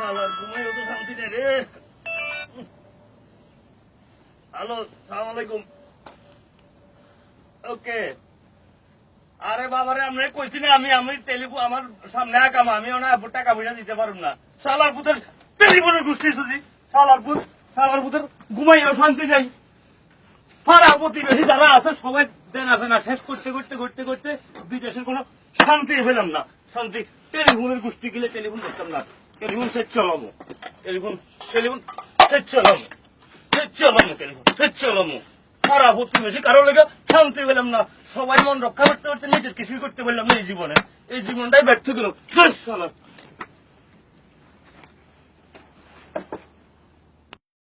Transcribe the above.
শালার ঘুমাইও তো শান্তি নেই রে। হ্যালো, সালাম আলাইকুম। ওকে। আরে বাবারে আমরা কইছি না আমি টেলিফোন আমার সামনে আকাম আমি টাকা পয়সা দিতে পারব না। শালার পুতের টেলিফোনের গোষ্ঠী শুধু শালার পুতের ঘুমাইও শান্তি নেই। পাড়া প্রতিবেশী যারা আছে সবাই দেনা ফেনা শেষ করতে করতে করতে করতে বিদেশের কোনো শান্তি পেলাম না। শান্তি টেলিফোনের গোষ্ঠী গেলে টেলিফোন করতাম না। টেলিফোন সেট চালাবো, টেলিফোন সেট চালাবো, টেলিফোন সেট চালাবো। পাড়া প্রতিবেশী কারো লেগে শান্তি পেলাম না। সবাই মন রক্ষা করতে করতে নিজের কিছুই করতে পারলাম না এই জীবনে। এই জীবনটাই ব্যর্থ গেল।